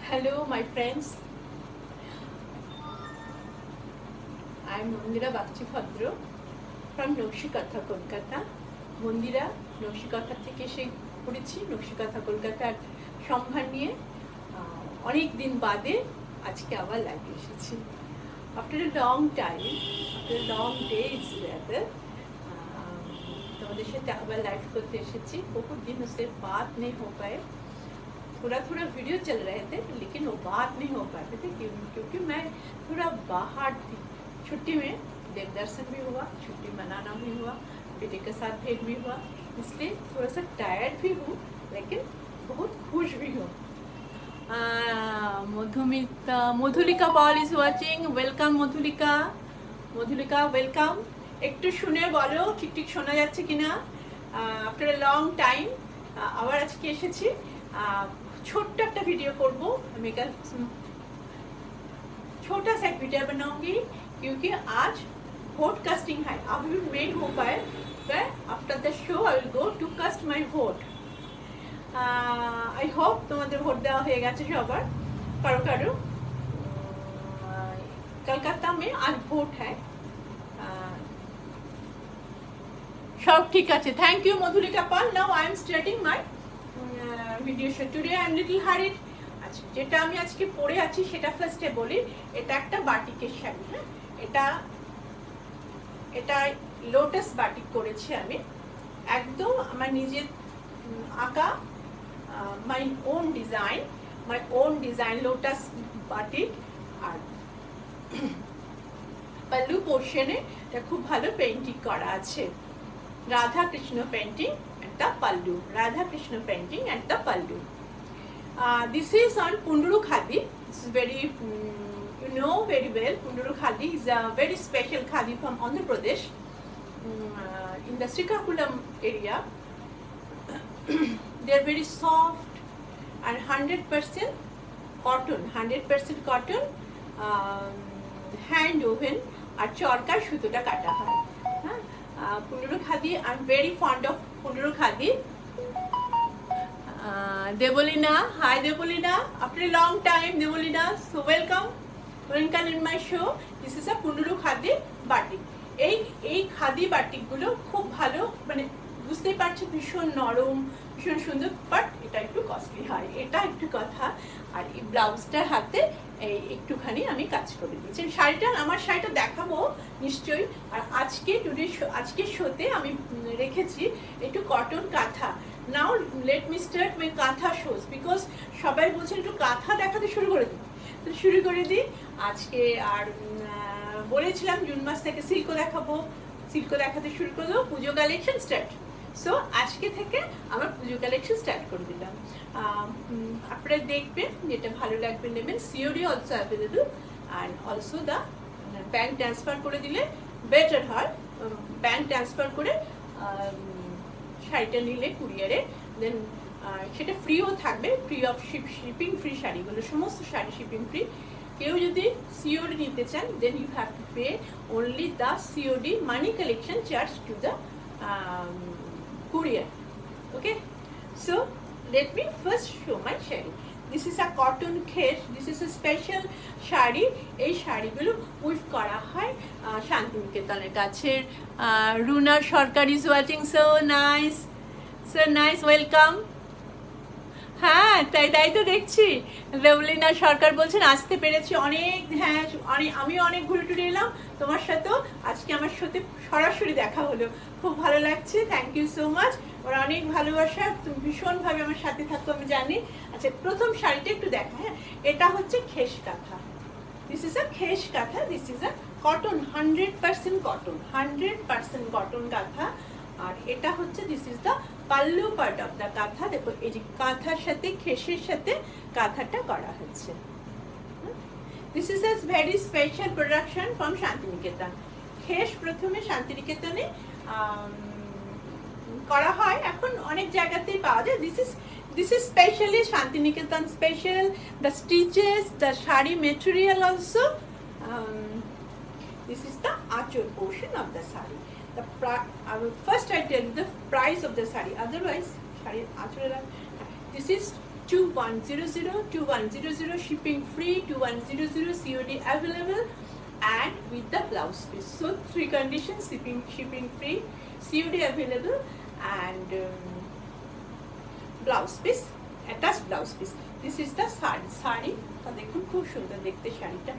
Hello, my friends. I am Mondira Bakchibhadra from Nakshikatha, Kolkata. Mondira Nakshikatha থেকে এসে পড়েছি নকশিকাথা কলকাতার সম্ভার নিয়ে অনেক দিন বাদে আজকে আবার লাইভে এসেছি। After a long time, after a long days rather, তোমাদের সাথে আবার লাইভ করতে এসেছি। बहुत दिनों से बात नहीं हो पाए, थोड़ा थोड़ा वीडियो चल रहे थे लेकिन वो बात नहीं हो पाते थे क्योंकि मैं थोड़ा बाहर थी। छुट्टी में देवदर्शन भी हुआ, छुट्टी मनाना भी हुआ, बेटे के साथ भेंट भी हुआ, इसलिए थोड़ा सा टायर्ड भी हूँ लेकिन बहुत खुश भी हूँ। Madhulika Paul is watching, welcome Madhulika. Madhulika welcome. একটু শুনে বলো ঠিক ঠিক শোনা যাচ্ছে কিনা। আফটার আ লং টাইম আবার আজকে এসেছি। छोटा একটা ভিডিও করব, मैं कल छोटा सा वीडियो बनाऊंगी क्योंकि आज वोट कास्टिंग है। अभी भी मेड हो पाए, after the show I will go to cast my vote. I hope তোমাদের ভোট দেওয়া হয়ে গেছে সবার, কারো কারো। कलकत्ता में आज ভোট है, सब ठीक আছে। Thank you Madhulika Pal. Now I am starting my video show. Today I am little হারিড। আচ্ছা, যেটা আমি আজকে পরে আছি সেটা ফার্স্টে বলি। এটা একটা বাটিকের শাড়ি। হ্যাঁ, এটা লোটাস বাটিক করেছি আমি, একদম আমার নিজের আঁকা, my own design lotus batik. আর পাল্লু পোর্শনে এটা খুব ভালো পেইন্টিং করা আছে, Radha Krishna painting and the pallu, Radha Krishna painting and the pallu. This is on Punduru Khadi. This is very, you know very well, Punduru Khadi is a very special khadi from Andhra Pradesh, in the Srikakulam area. They are very soft and 100% cotton, hand woven আর চরকার সুতোটা কাটা হয়। হ্যাঁ, Punduru Khadi, I'm very fond of Punduru Khadi. Debolina, hi Debolina, after a long time Debolina, so welcome in my show. This is a Punduru Khadi batik. এই khadi batik গুলো খুব ভালো, মানে বুঝতেই পারছো ভীষণ নরম, ভীষণ সুন্দর, বাট এটা একটু কস্টলি হয়, এটা একটু কথা। আর এই ব্লাউজটার হাতে এই একটুখানি আমি কাজ করে দিয়েছি। আমার শাড়িটা দেখাবো নিশ্চয়ই। আর আজকে শোতে আমি রেখেছি একটু কটন কাঁথা। নাও লেট মি স্টার্ট মাই কাঁথা শোজ, বিকজ সবাই বলছেন একটু কাঁথা দেখাতে শুরু করে দিই, তো শুরু করে দিই আজকে। আর বলেছিলাম জুন মাস থেকে সিল্কও দেখাবো, সিল্কও দেখাতে শুরু করলো, পুজো কালেকশন স্টার্ট। সো আজকে থেকে আমার পুজো কালেকশন স্টার্ট করে দিলাম। আপনারা দেখবেন, যেটা ভালো লাগবে নেবেন। COD also available, and also the bank transfer করে দিলে বেটার হয়। ব্যাঙ্ক ট্রান্সফার করে শাড়িটা নিলে কুরিয়ারে, দেন সেটা ফ্রিও থাকবে, ফ্রি অফ শিপিং ফ্রি শাড়িগুলো, সমস্ত শাড়ি শিপিং ফ্রি। কেউ যদি সিওডি নিতে চান, then you have to pay only the COD money collection charge to the courier. Okay, so let me first show my shari. This is a cotton khesh. This is a special shari. এই শাড়িগুলো we've করা হয় শান্তিনিকেতনের কাছের। Runa Sarkar is watching, so nice, welcome. হ্যাঁ, তাই তো দেখছি। দেবলিনা সরকার বলছেন আসতে পেরেছি অনেক। হ্যাঁ, আমিও অনেক ঘুরে টুরে এলাম তোমার সাথেও। আজকে আমার সাথে সরাসরি দেখা হলো, খুব ভালো লাগছে। থ্যাংক ইউ সো মাচ, ওরা অনেক ভালোবাসা, তুমি ভীষণভাবে আমার সাথে থাকো আমি জানি। আচ্ছা, প্রথম শাড়িটা একটু দেখা। হ্যাঁ, এটা হচ্ছে খেশ কাঁথা। দিস ইজ আ খেশ কাঁথা, this is a cotton, 100% cotton কাঁথা। আর এটা হচ্ছে this is the pallu part of the কাঁথা। দেখো এই যে কাঁথার সাথে খেসের সাথে কাঁথাটা করা হচ্ছে। This is a very special production from Shantiniketan. খেস প্রথমে শান্তিনিকেতনে করা হয়, এখন অনেক জায়গাতেই পাওয়া যায়। This is specially Shantiniketan special. The stitches, the sari material also. This is the achor portion of the sari. First I tell you the price of the sari. Otherwise, sari achor. This is 2100 shipping free, 2100 COD available, and with the blouse piece. So 3 conditions: shipping free, COD available, and blouse piece, attached blouse piece. This is the sari দেখুন খুব সুন্দর দেখতে শাড়িটা।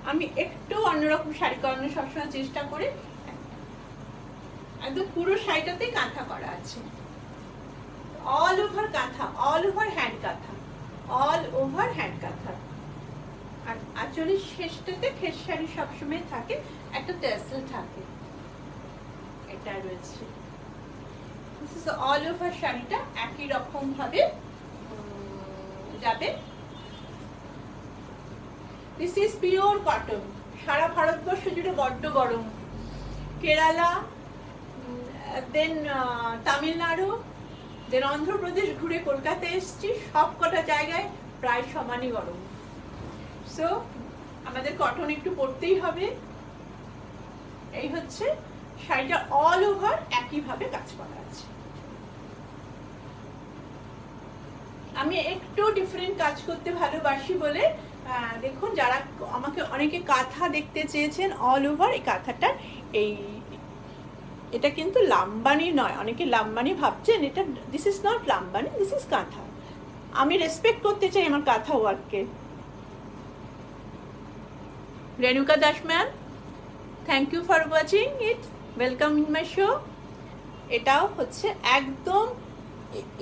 আমি একটু অন্যরকম শাড়ি করানোর সবসময় চেষ্টা করি। একদম পুরো শাড়িটাতে কাঁথা করা আছে, অল ওভার কাঁথা, অল ওভার হ্যান্ড কাঁথা, অল ওভার হ্যান্ড কাঁথা। আর আঁচলের শেষটাতে খেস শাড়ি সবসময় থাকে, একটা টেসেল থাকে, এটা রয়েছে। অল ওভার শাড়িটা একই রকম ভাবে যাবে। This is pure cotton. সারা ভারতবর্ষ জুড়ে বড্ড গরম, কেরালা, দেন তামিলনাড়ু, দেন অন্ধ্রপ্রদেশ ঘুরে কলকাতা এসেছি, সব কটা জায়গায় প্রায় সমানই গরম। সো আমাদের কটন একটু পরতেই হবে। এই হচ্ছে শাড়িটা, অল ওভার একইভাবে কাজ করা আছে। আমি একটু ডিফারেন্ট কাজ করতে ভালোবাসি বলে দেখুন, যারা আমাকে অনেকে কাঁথা দেখতে চেয়েছেন অল ওভার, এই কাঁথাটা এটা কিন্তু লাম্বানি নয়, অনেকে লাম্বানি ভাবছেন, এটা this is not Lambani, this is kantha. আমি রেসপেক্ট করতে চাই আমার কাঁথা ওয়ার্ককে। Renuka Das ma'am, thank you for watching it, welcome in my show. এটাও হচ্ছে একদম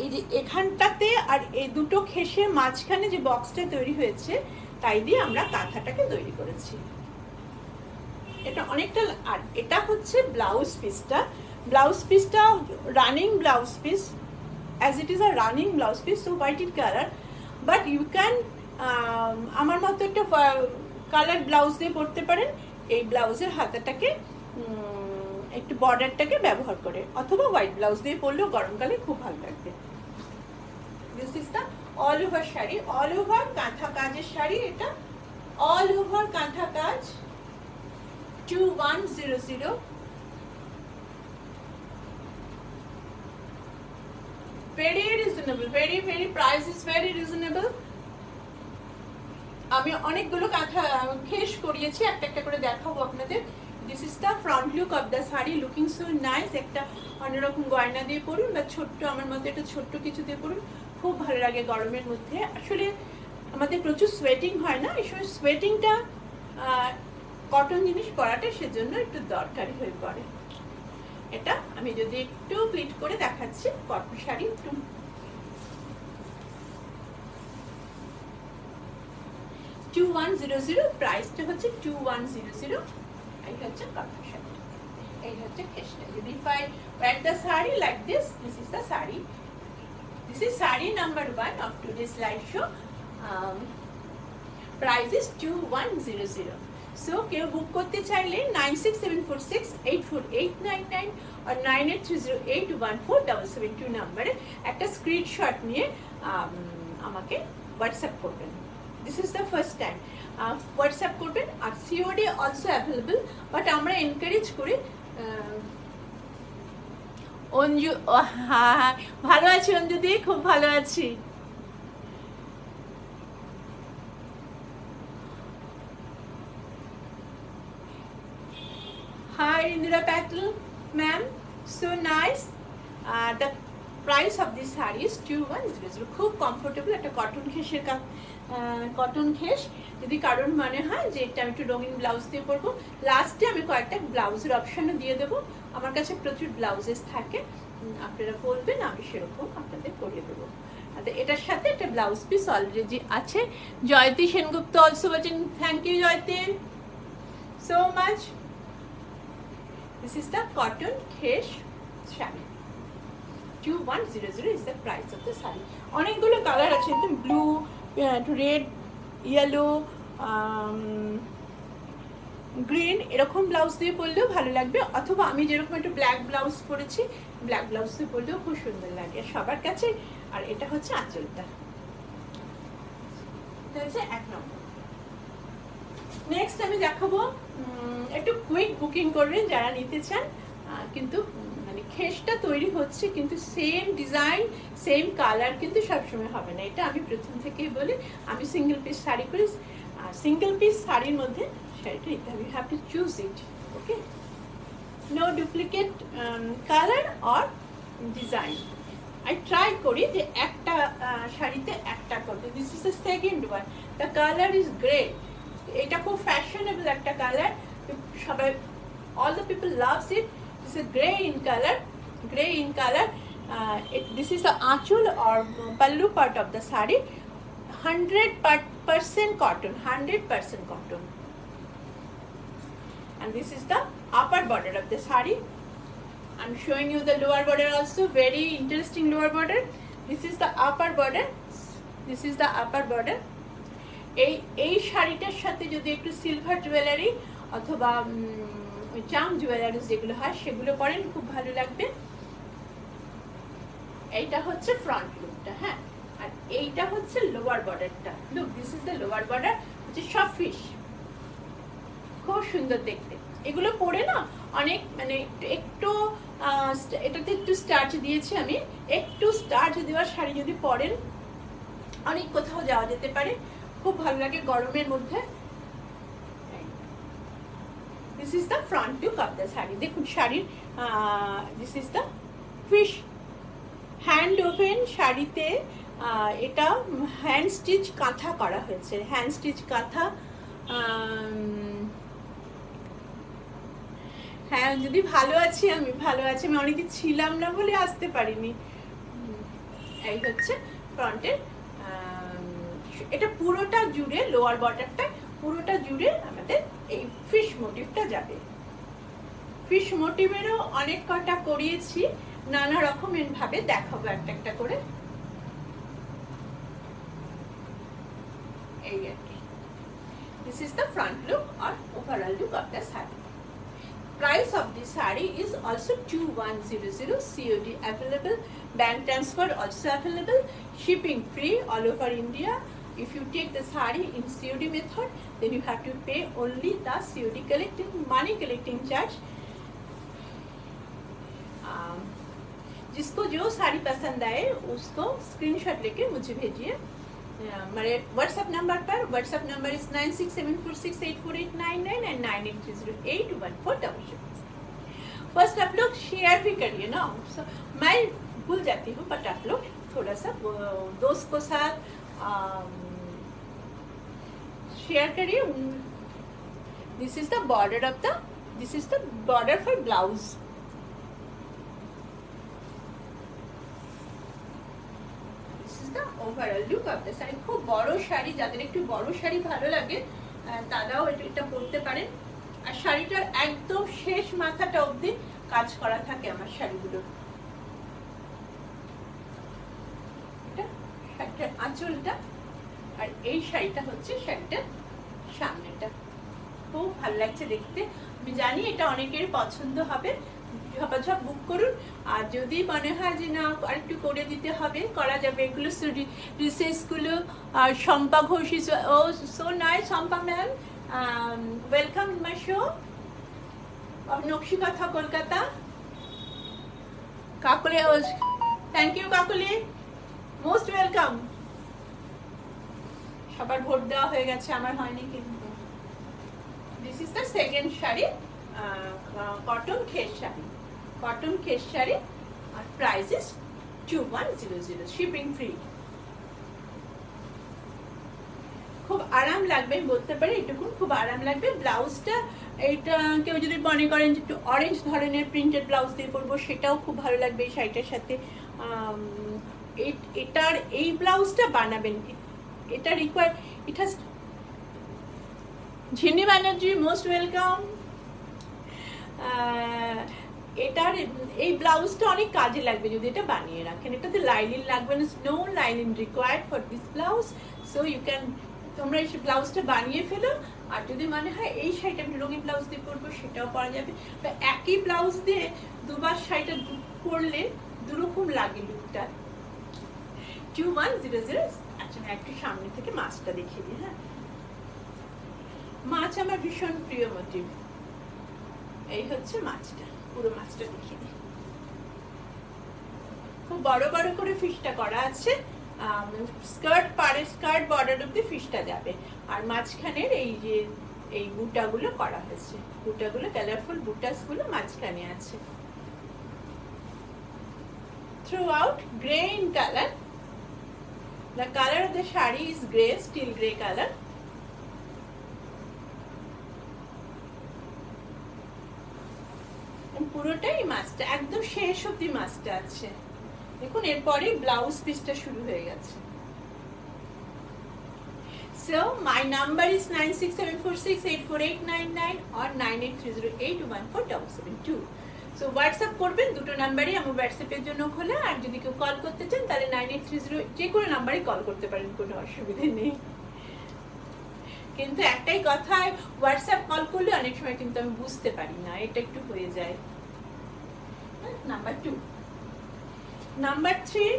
এই যে এখানটাতে আর এই দুটো খেসে মাঝখানে যে বক্সটা তৈরি হয়েছে, তাই দিয়ে আমরা কাঁথাটাকে তৈরি করেছি। এটা অনেকটা। আর এটা হচ্ছে ব্লাউজ পিসটা। ব্লাউজ পিসটা running blouse piece, as it is a running blouse piece, so white in colour, but you can আমার মতো একটা কালার ব্লাউজ দিয়ে পরতে পারেন, এই ব্লাউজের হাতাটাকে একটু বর্ডারটাকে ব্যবহার করে, অথবা হোয়াইট ব্লাউজ দিয়ে পরলেও গরমকালে খুব ভালো লাগবে। This is the all over sari, all over কাঁথা কাজের শাড়ি। এটা অল ওভার কাঁথা কাজ, 2100। Very reasonable, very price is very reasonable. আমি অনেকগুলো কাঁথা খেস করিয়েছি, একটা একটা করে দেখাবো আপনাদের। This is the front look of the sari, looking so nice. একটা অন্যরকম গয়না দিয়ে পরুন বা ছোট্ট, আমার মতো একটা ছোট্ট কিছু দিয়ে পরুন, খুব ভালো লাগে গরমের মধ্যে। আসলে আমাদের প্রচুর সোয়েটিং হয় না, এই সময় সোয়েটিংটা কটন জিনিস পরাটা সেজন্য একটু দরকারি হয়ে পড়ে। এটা আমি যদি একটু প্লিট করে দেখাচ্ছি, কটন শাড়ি একটু 2100, প্রাইসটা হচ্ছে 2100। এই হচ্ছে কটন শাড়ি, এই হচ্ছে খেসটা। যদি if I wear the saree like this, this is the saree. This is saree number 1 of today's live show. Price is 2100. So কেউ বুক করতে চাইলে 9674684899 আর 9830814772 নম্বরে একটা স্ক্রিনশট নিয়ে আমাকে হোয়াটসঅ্যাপ করবেন। This is the first time WhatsApp করবেন। আর সিওডি অলসো অ্যাভেলেবল, বাট আমরা এনকারেজ করি। অঞ্জু, হ্যাঁ ভালো আছি অঞ্জু দি, খুব ভালো আছি। Hi Indira Patel ma'am, so nice. The price of this saree is 2100. খুব কমফোর্টেবল একটা কটন খেসের কটন খেস। যদি কারণ মনে হয় যে এটা আমি একটু রঙিন ব্লাউজ দিয়ে পরবো, লাস্টে আমি কয়েকটা ব্লাউজের অপশনও দিয়ে দেবো। আমার কাছে প্রচুর ব্লাউজেস থাকে, আপনারা বলবেন আমি সেরকম আপনাদের করিয়ে দেবো। এটার সাথে একটা ব্লাউজ পিস অলরেডি আছে। জয়তী সেনগুপ্ত অলসো বলছেন, thank you Jayati so much. This is the cotton kesh shari. 2100 is the price of the saree. অনেকগুলো কালার আছে, একদম ব্লু, রেড, ইয়েলো, গ্রিন, এরকম ব্লাউজ দিয়ে পরলেও ভালো লাগবে। অথবা আমি যেরকম একটা ব্ল্যাক ব্লাউজ পরেছি, ব্ল্যাক ব্লাউজ দিয়ে পরলেও খুব সুন্দর লাগে সবার কাছে। আর এটা হচ্ছে আঁচলটা, এটা হচ্ছে 1 নম্বর। নেক্সট আমি দেখাবো, একটু কুইক বুকিং করবেন যারা নিতে চান, কিন্তু মানে খেসটা তৈরি হচ্ছে, কিন্তু সেম ডিজাইন সেম কালার কিন্তু সবসময় হবে না। এটা আমি প্রথম থেকেই বলি, আমি সিঙ্গেল পিস শাড়ি করি, সিঙ্গেল পিস শাড়ির মধ্যে শাড়িটা নিতে হবে। You have to choose it, okay. No duplicate colour or design. I try করি যে একটা শাড়িতে একটা করতে। This is the second one, the colour is grey. এটা খুব ফ্যাশনেবল একটা কালার, সবাই all the people loves it. This is gray in color, gray in color. This is the aanchal or pallu part of the sari. 100% cotton, 100% cotton. And this is the upper border of the sari. I'm showing you the lower border also, very interesting lower border. This is the upper border, this is the upper border. এই শাড়িটার সাথে যদি একটু silver jewellery অথবা চাম jewellery যেগুলো হয় সেগুলো পরেন, খুব ভালো লাগবে। এইটা হচ্ছে ফ্রন্ট লুকটা, হ্যাঁ। আর এইটা হচ্ছে লোয়ার বর্ডারটা। Look, this is the lower border, হচ্ছে সব ফিশ, খুব সুন্দর দেখতে। এগুলো পরে না অনেক মানে একটু এটাতে একটু স্টার্চ দিয়েছি আমি, একটু স্টার্চ দেওয়ার শাড়ি যদি পরেন অনেক কোথাও যাওয়া যেতে পারে, খুব ভালো লাগে গরমের মধ্যে। This is the front look of the sari. দেখুন শাড়ির this is the fish hand woven শাড়িতে, এটা হ্যান্ড স্টিচ কাঁথা করা হয়েছে, হ্যান্ড স্টিচ কাঁথা। হ্যাঁ যদি ভালো আছি, আমি ভালো আছি, আমি অনেকদিন ছিলাম না বলে আসতে পারিনি। এই হচ্ছে ফ্রন্টের, এটা পুরোটা জুড়ে লোয়ার বর্ডারটা পুরোটা জুড়ে আমাদের এই ফিশ মোটিভটা যাবে। ফিশ মোটিভেরও অনেক কটা করিয়েছি, নানা রকমের ভাবে দেখাবো একটা একটা করে। এই আর কি, this is the front look আর overall look of the sari. Price of this saree is also 2100, COD available, bank transfer also available, shipping free all over India. If you take the saree in COD method, then you have to pay only the COD money collecting charge. जिसको जो साड़ी पसंद आए उसको screenshot लेके मुझे भेजिए मेरे WhatsApp number पर। WhatsApp number is 9674684899 and 98308147. First आप लोग शेयर भी करिए ना, मैं भूल जाती हूँ, बट आप लोग थोड़ा सा दोस्त को साथ शेयर करिए। This is the border of the, this is the border for blouse. Overall look of the sari. খুব বড় শাড়ি, যাদের একটু বড় শাড়ি ভালো লাগে তারাও এটা পরতে পারেন। আর শাড়িটার একদম শেষ মাথাটা অবধি কাজ করা থাকে আমার শাড়িগুলো। এটা শাড়িটার আঁচলটা, আর এই শাড়িটা হচ্ছে শাড়িটার সামনেটা। খুব ভালো লাগছে দেখতে, আমি জানি এটা অনেকের পছন্দ হবে। ঝপাঝপ বুক করুন, আর যদি মনে হয় যে না আরেকটু করে দিতে হবে, করা যাবে। এগুলো রিসেসগুলো। আর Shampa Ghosh is oh so nice, Shampa ma'am, welcome in my show of Nakshi Katha Kolkata. Kakuli, thank you Kakuli, most welcome. সবার ভোট দেওয়া হয়ে গেছে, আমার হয়নি কিন্তু। This is the second sari, cotton khes sari, cotton khes sari. আর প্রাইস ইজ 2100, শিপিং ফ্রি। খুব আরাম লাগবে, বলতে পারি এটুকু, খুব আরাম লাগবে। ব্লাউজটা এইটা কেউ যদি মনে করেন যে একটু অরেঞ্জ ধরনের প্রিন্টেড ব্লাউজ দিয়ে পরবো, সেটাও খুব ভালো লাগবে এই শাড়িটার সাথে। এটার এই ব্লাউজটা বানাবেন, এটা require, it has Jhini Banerjee, most welcome. এটার এই ব্লাউজটা অনেক কাজে লাগবে যদি এটা বানিয়ে রাখেন। এটাতে লাইনিং লাগবে না, no lining required for this blouse, so you can, তোমরা এই ব্লাউজটা বানিয়ে ফেলো। আর যদি মনে হয় এই শাড়িটা আমি রঙিন ব্লাউজ দিয়ে পরবো, সেটাও পরা যাবে। বা একই ব্লাউজ দিয়ে দুবার শাড়িটা পরলে দুরকম লাগে লুকটা। 2100। আচ্ছা, আমি একটু সামনে থেকে মাছটা দেখিয়ে দিই। হ্যাঁ, মাছ আমার ভীষণ প্রিয় মোটিভ। এই হচ্ছে মাছটা, পুরো মাছটা দেখিয়ে দিই। বড় বড় করে ফিশটা করা আছে, স্কার্ট বর্ডার অব্দি ফিশটা যাবে। আর মাঝখানের এই যে এই বুটাগুলো করা হয়েছে, বুটাগুলো কালারফুল বুটাসগুলো মাঝখানে আছে। Throughout grey in color, the color of the shari is grey, steel grey color. পুরোটাই মাছটা একদম শেষ অব্দি মাছটা আছে। দেখুন এরপরে ব্লাউজ পিসটা শুরু হয়ে গেছে। So my number is 9674684899 or 9830814772. So WhatsApp করবেন, দুটো নাম্বারই আমার হোয়াটসঅ্যাপের জন্য খোলা। আর যদি কেউ কল করতে চান তাহলে 9830 যে কোনো নাম্বারে কল করতে পারেন, কোনো অসুবিধা নেই। কিন্তু একটাই কথা, হোয়াটসঅ্যাপ কল করলে অনেক সময় কিন্তু আমি বুঝতে পারি না, এটা একটু হয়ে যায়। নাম্বার 2। নাম্বার 3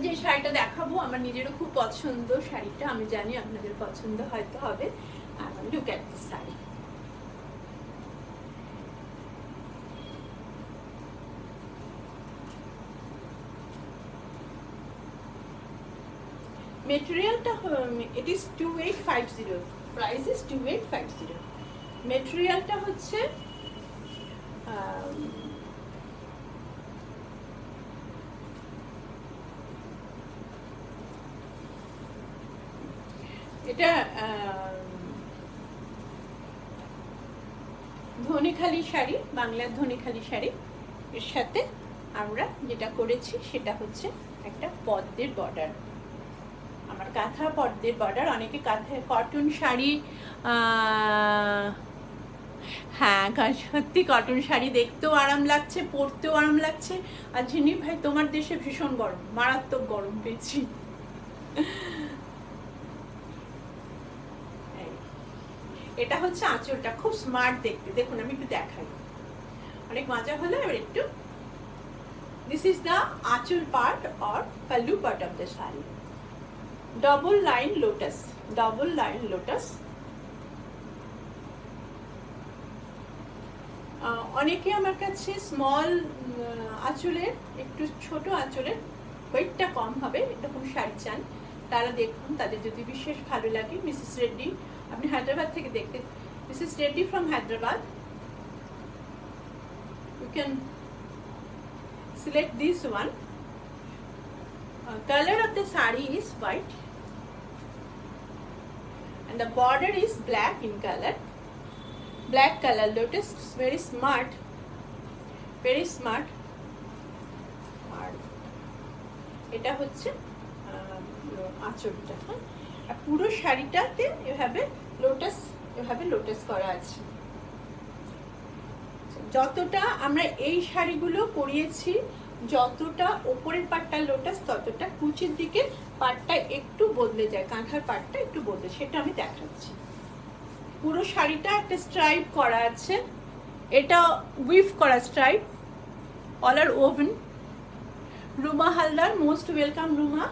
যে শাড়িটা দেখাবো আমার নিজেরও খুব পছন্দ শাড়িটা, আমি জানি আপনাদের পছন্দ হয়তো হবে। Look at this sari. মেটেরিয়ালটা ইট ইজ 2850, প্রাইস ইজ 2850। মেটেরিয়ালটা হচ্ছে এটা ধনেখালি শাড়ি, বাংলার ধনেখালি শাড়ি। এর সাথে আমরা যেটা করেছি সেটা হচ্ছে একটা পদ্মের বর্ডার, আমার কাঁথা পদ্মের বর্ডার। অনেকে কাঁথা কটন শাড়ি, হ্যাঁ সত্যি কটন শাড়ি দেখতেও আরাম লাগছে, পরতেও আরাম লাগছে। আর ঝিনি ভাই তোমার দেশে ভীষণ গরম, মারাত্মক গরম পেয়েছি। এটা হচ্ছে আঁচলটা, খুব স্মার্ট দেখতে। দেখুন আমি একটু দেখাই, অনেক মজা হলো। এবার একটু, দিস ইজ দ্য আঁচল part or pallu part of the sari. Double line lotus, double line lotus. অনেকে আমার কাছে স্মল আঁচলের, একটু ছোট আঁচলের ওয়েটটা কম হবে এরকম শাড়ি চান, তারা দেখুন, তাদের যদি বিশেষ ভালো লাগে। মিসেস রেড্ডি, আপনি হায়দ্রাবাদ থেকে দেখতে, Mrs Reddy from Hyderabad, you can select this one. Color of the saree is white and the border is black in color, black color lotus, very smart, very smart. আর এটা হচ্ছে আঁচলটা। আর পুরো শাড়িটাতে এভাবে লোটাস করা আছে। যতটা আমরা এই শাড়িগুলো পরিয়েছি, যতটা ওপরের পাটটা লোটাস, ততটা কুচির দিকে পাটটা একটু বদলে যায়, কাঁথার পাটটা একটু বদলে, সেটা আমি দেখাচ্ছি। পুরো শাড়িটা একটা স্ট্রাইপ করা আছে, এটা উইভ করা stripe, all are woven. Ruma Haldar, most welcome Ruma.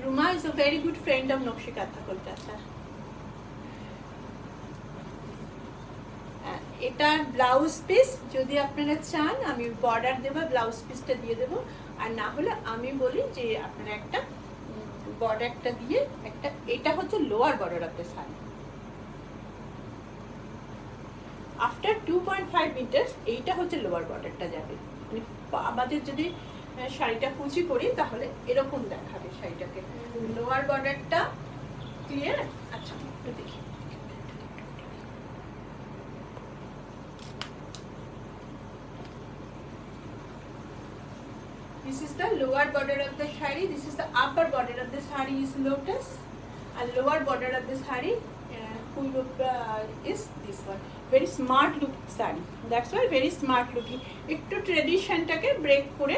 Ruma is a very good friend of Nakshi Kantha Kolkata. এটা ব্লাউজ পিস, যদি আপনারা চান আমি বর্ডার দেবো, ব্লাউজ পিসটা দিয়ে দেবো। আর না হলে আমি বলি যে আপনারা একটা বর্ডারটা দিয়ে একটা, এটা হচ্ছে lower border of the sari. After 2.5 metre এইটা হচ্ছে লোয়ার বর্ডারটা যাবে। মানে আমাদের যদি শাড়িটা কুচি করি তাহলে এরকম দেখাবে শাড়িটাকে, লোয়ার বর্ডারটা ক্লিয়ার। আচ্ছা একটু দেখি, this is the lower border of the shari, this is the upper border of the shari is lotus, and lower border of the shari is this one. Very smart looking shari, that's why very smart looking. একটু ট্রেডিশনটাকে break করে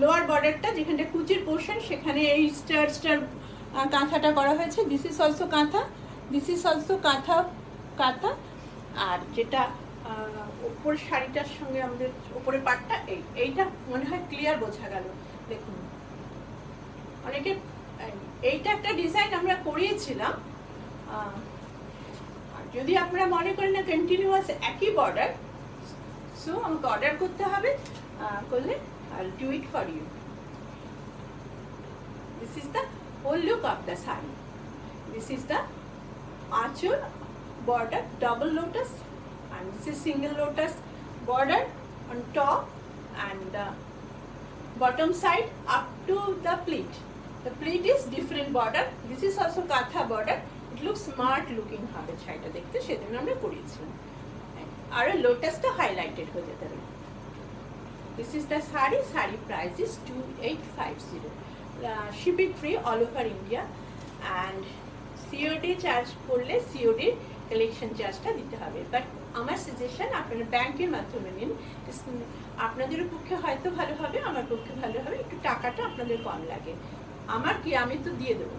lower বর্ডারটা যেখানে কুচির portion সেখানে এই star কাঁথাটা করা হয়েছে। This is also কাঁথা, দিস ইজ অলসো কাঁথা। আর যেটা উপর শাড়িটার সঙ্গে আমাদের উপরের পাটটা, এইটা মনে হয় ক্লিয়ার বোঝা গেল। দেখুন অনেকে, এইটা একটা ডিজাইন আমরা করিয়েছিলাম। যদি আপনারা মনে করেন না কন্টিনিউয়াস একই বর্ডার, সো আমাকে অর্ডার করতে হবে, করলে I will do it for you. This is the whole look of the sari. This is the aanchal, border double lotus, and this is single lotus border on top, and the bottom side up to the pleat. The pleat is different border. This is also katha border. It looks smart looking হবে শাড়িটা দেখতে, সেদিন আমরা করিয়েছিলাম। আর লোটাসটা highlighted হয়ে যেতে হবে। This is the sari. Sari price is 2850. Shipping free all over India, and COD charge করলে COD কালেকশন চার্জটা দিতে হবে। বাট আমার সাজেশন আপনারা ব্যাংকের মাধ্যমে নিন, আপনাদের পক্ষে হয়তো ভালো হবে, আমার পক্ষে ভালো হবে, একটু টাকাটা আপনাদের কম লাগে। আমার কি, আমি তো দিয়ে দেবো।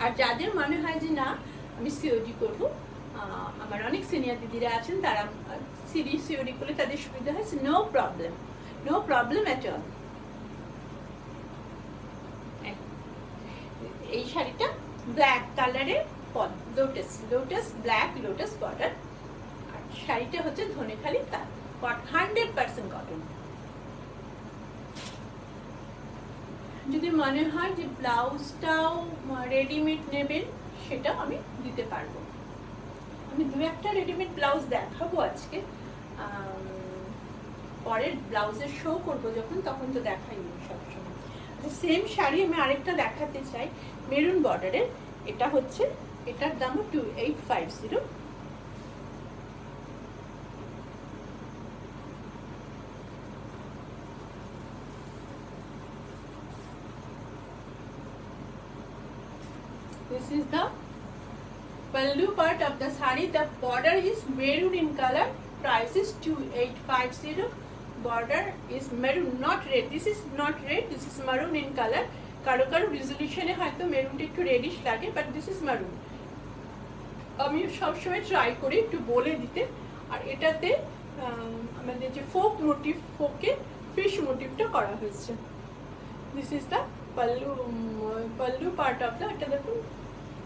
আর যাদের মনে হয় যে না আমি COD করব, আমার অনেক সিনিয়র দিদিরা আছেন, তারা COD করলে তাদের সুবিধা হয়। No problem, no problem at all. এই শাড়িটা ব্ল্যাক কালারের lotus, lotus black lotus border, আর শাড়িটা হচ্ছে ধনেখালি তাঁত, 100% কটন। যদি মনে হয় যে ব্লাউজটাও রেডিমেড নেবেন, সেটাও আমি দিতে পারবো। আমি দু একটা রেডিমেড ব্লাউজ দেখাবো আজকে, পরের ব্লাউজের শো করবো যখন, তখন তো দেখাই সবসময়। সেম শাড়ি আমি আরেকটা দেখাতে চাই, মেরুন বর্ডারের। এটা হচ্ছে, এটার দাম 2850। This is the pallu part of the sari. The border is maroon in color. Price is 2850. Border is maroon, not red. This is not red. This is maroon in color. কারো কারো রেজলিউশনে হয়তো মেরুনটা একটু radish লাগে, but this is মারুন। আমি সবসময় try করি একটু বলে দিতে। আর এটাতে আমাদের যে ফোক মোটিভ, ফোকে ফিশ মোটিভটা করা হয়েছে। This is the pallu, pallu part of the. এটা দেখুন,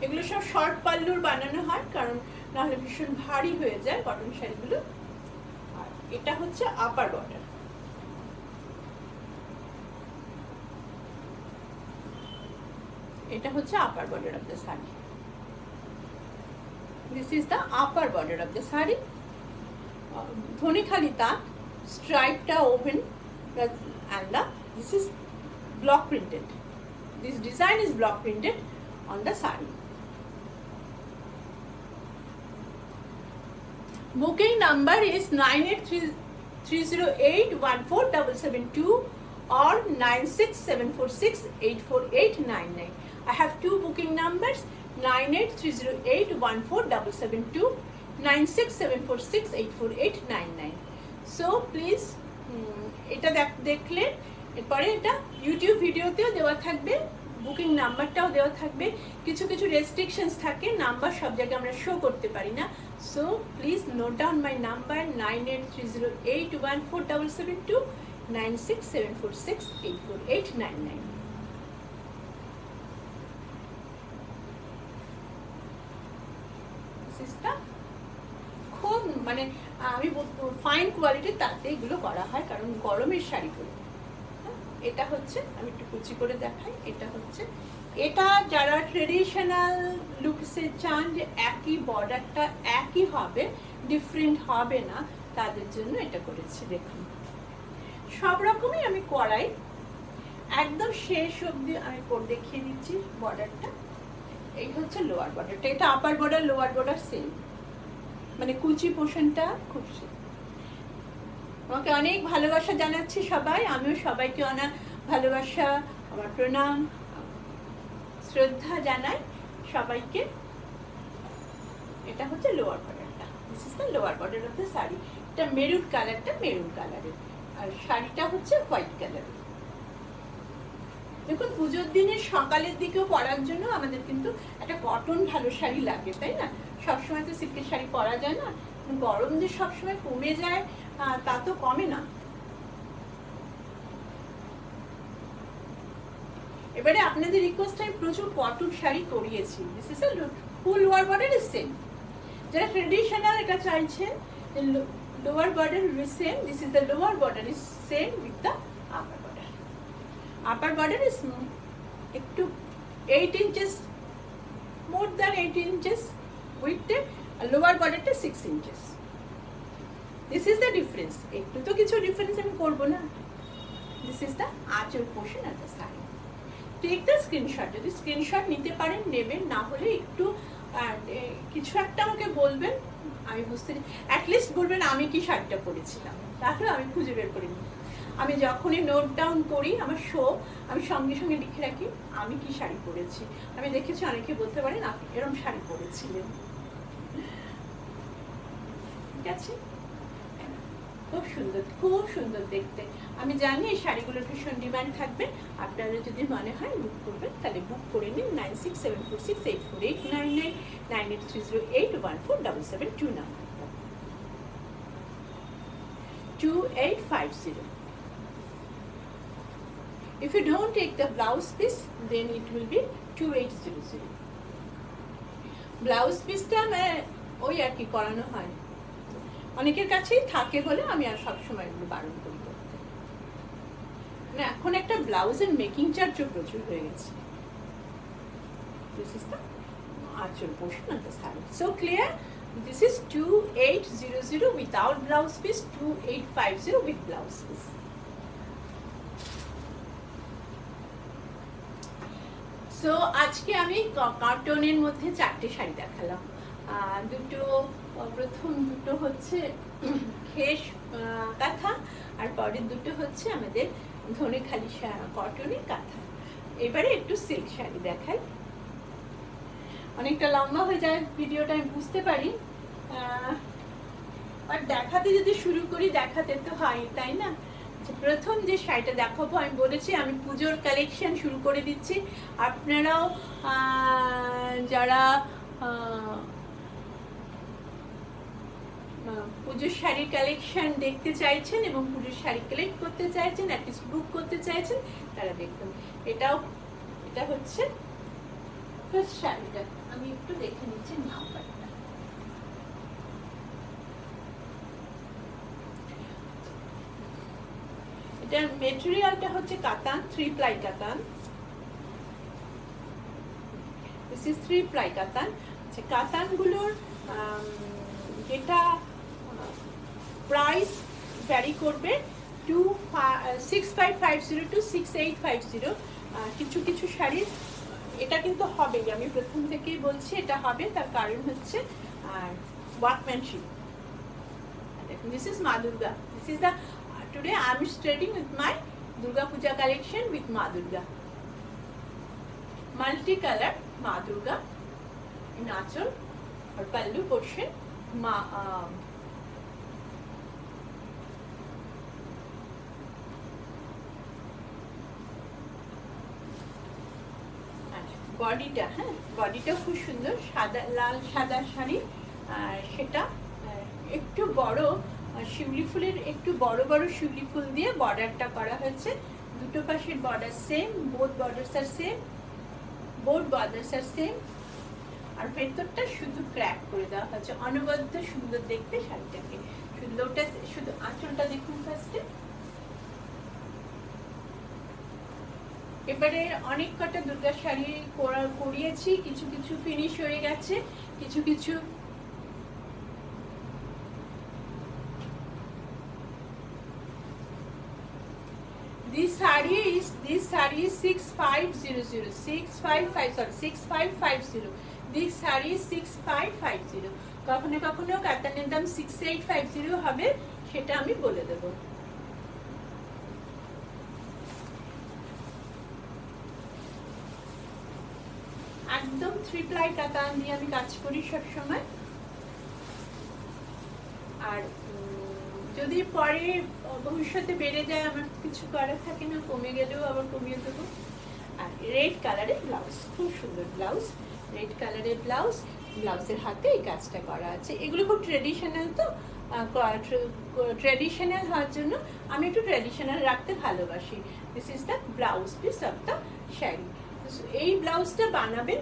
এগুলো সব শর্ট পাল্লুর বানানো হয়, কারণ নাহলে ভীষণ ভারী হয়ে যায় কটন শাড়িগুলো। আর এটা হচ্ছে আপার বর্ডার। এটা হচ্ছে upper border of the sari. This is the upper border of the sari. Dhanekhali তাঁত, স্ট্রাইপটা woven, and this is block printed. This design is block printed on the saree. Booking number is 9830814772 or 9674684899. I have two booking numbers, 9830814772, 9674684899. So please এটা দেখলে এরপরে এটা YouTube ভিডিওতেও দেওয়া থাকবে, booking নাম্বারটাও দেওয়া থাকবে। কিছু কিছু রেস্ট্রিকশনস থাকে, নাম্বার সব জায়গায় আমরা শো করতে পারি না। So please note down my number 9830814772, 9674684899. খুব মানে আমি ফাইন কোয়ালিটির তাতে এগুলো করা হয়, কারণ গরমের শাড়িগুলো। এটা হচ্ছে, আমি একটু কুচি করে দেখাই। এটা হচ্ছে, এটা যারা ট্রেডিশনাল লুকসে চান যে একই বর্ডারটা একই হবে, ডিফারেন্ট হবে না, তাদের জন্য এটা করেছি। দেখুন সব রকমই আমি করাই, একদম শেষ অবধি আমি দেখিয়ে দিচ্ছি বর্ডারটা। এই হচ্ছে লোয়ার বর্ডারটা, এটা upper border lower border same, মানে কুচি পোর্শনটা খুব। আমাকে অনেক ভালোবাসা জানাচ্ছি সবাই, আমিও সবাইকে অনেক ভালোবাসা, আমার প্রণাম, শ্রদ্ধা জানাই সবাইকে। এটা হচ্ছে লোয়ার বর্ডারটা, this is the lower border of the sari. এটা মেরুন কালারটা মেরুন কালারের, আর শাড়িটা হচ্ছে হোয়াইট কালারের। দেখুন পুজোর দিনে সকালের দিকেও পরার জন্য আমাদের কিন্তু একটা কটন ভালো শাড়ি লাগে, তাই না? সবসময় তো সিল্কের শাড়ি পরা যায় না, গরম যে সবসময় কমে যায় তা তো কমে না। এবারে আপনাদের রিকোয়েস্ট, আমি প্রচুর কটন শাড়ি করিয়েছি। This is a full lower border is same, যারা ট্রেডিশনাল এটা চাইছেন, lower border will be same. This is the lower border is same with the upper border. Upper border is একটু 8 inches, more than 8 inches with the lower border to 6 inches. This is the difference. একটু তো কিছু difference আমি করব না. This is the archer portion at the side. Take the screenshot. যদি screenshot নিতে পারেন নেবেন, না হলে একটু কিছু একটা আমাকে বলবেন, আমি বুঝতে অ্যাটলিস্ট বলবেন আমি কি শাড়িটা পরেছিলাম, তাহলে আমি খুঁজে বের করে নিই। আমি যখনই নোট ডাউন করি আমার শো, আমি সঙ্গে সঙ্গে লিখে রাখি আমি কি শাড়ি পরেছি। আমি দেখেছি অনেকে বলতে পারেন আপনি এরকম শাড়ি পরেছিলেন। ঠিক আছে, খুব সুন্দর, খুব সুন্দর দেখতে। আমি জানি এই শাড়িগুলোর ভীষণ ডিমান্ড থাকবে। আপনারা যদি মনে হয় বুক করবেন তাহলে বুক করে নিন 9674684899 9830814772 number 2850. If you don't take the blouse piece, then it will be 2800. Blouse পিসটা ওই আর কি করানো হয়, অনেকের কাছেই থাকে বলে আমি আর সবসময় এগুলো বারণ করি করতে। মানে এখন একটা ব্লাউজের মেকিং চার্জও প্রচুর হয়ে গেছে। This is the archer portion of the saree. So clear? This is 2800 without blouse piece, 2850 with blouse piece. So আজকে আমি কটনের মধ্যে 4টে শাড়ি দেখালাম। দুটো, প্রথম দুটো হচ্ছে খেস কাঁথা, আর পরের দুটো হচ্ছে আমাদের ধনেখালি কটনের কাঁথা। এবারে একটু সিল্ক শাড়ি দেখাই। অনেকটা লম্বা হয়ে যায় ভিডিওটা, আমি বুঝতে পারি, আর দেখাতে যদি শুরু করি দেখাতে তো হয়, তাই না? প্রথম যে শাড়িটা দেখাবো, আমি বলেছি আমি পুজোর কালেকশন শুরু করে দিচ্ছি। আপনারাও যারা পুজোর শাড়ির কালেকশন দেখতে চাইছেন এবং পুজোর শাড়ি কালেক্ট করতে চাইছেন, অ্যাটলিস্ট বুক করতে চাইছেন, তারা দেখুন। এটা হচ্ছে ফার্স্ট শাড়িটা। আমি একটু দেখে নিচ্ছি নাম্বারটা। এটার মেটেরিয়ালটা হচ্ছে কাতান, 3 ply কাতান। This is 3 ply কাতান। আচ্ছা, কাতানগুলোর যেটা প্রাইস ভ্যারি করবে 6550 to 6850। কিছু কিছু শাড়ির এটা কিন্তু হবে, আমি প্রথম থেকেই বলছি এটা হবে, তার কারণ হচ্ছে ওয়ার্কম্যানশিপ। দেখুন, দিস ইজ মা Durga. This is the today I am starting with my Durga Puja collection with Ma Durga, multi-color Ma Durga in achal or pallu portion. বডিটা, হ্যাঁ বডিটা খুব সুন্দর, সাদা লাল সাদা শাড়ি। আর সেটা একটু বড় শিউলি ফুলের, একটু বড় বড় শিউলি ফুল দিয়ে বর্ডারটা করা হয়েছে। দুটো পাশের বর্ডার সেম, বোথ বর্ডারস আর সেম। আর ভেতরটা শুধু ক্র্যাক করে দেওয়া হয়েছে, অনবদ্য সুন্দর দেখতে শাড়িটাকে। সুন্দরটা শুধু আঁচলটা দেখুন ফার্স্টে। এবারে অনেক কটা দুর্গা শাড়ি করিয়েছি, কিছু কিছু ফিনিশ হয়ে গেছে, কিছু কিছু This saree is 6500, 6550. This saree is 6550. কখনো কখনো কাতানের দাম 6850 হবে, সেটা আমি বলে দেব। একদম 3 ply কাতান দিয়ে আমি কাজ করি সব সময়। আর যদি পরে ভবিষ্যতে বেড়ে যায়, আমার কিছু করার থাকে না, কমে গেলেও আবার কমিয়ে দেবো। আর রেড কালারের ব্লাউজ, খুব সুন্দর ব্লাউজ, রেড কালারের ব্লাউজ, ব্লাউজের হাতে এই কাজটা করা আছে। এগুলো খুব ট্রেডিশনাল, তো ট্রেডিশনাল হওয়ার জন্য আমি একটু ট্রেডিশনাল রাখতে ভালোবাসি। This is the blouse piece of the sari. এই ব্লাউজটা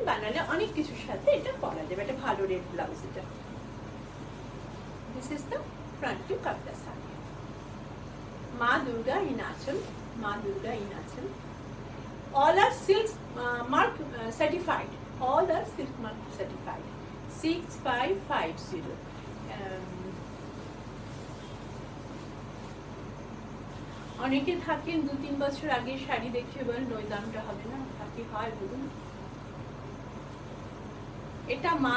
বানালে অনেক কিছুর সাথে এটা পরা যাবে। এটা ভালো রেড ব্লাউজ। এটা This is the front look of the sari. Ma Durga in Achal. Ma Durga in Achal. All are silk mark certified. All are silk mark certified. 6550. অনেকে থাকেন 2-3 বছর আগে শাড়ি দেখে বলেন ওই দামটা হবে না, কি হয় বলুন। এটা মা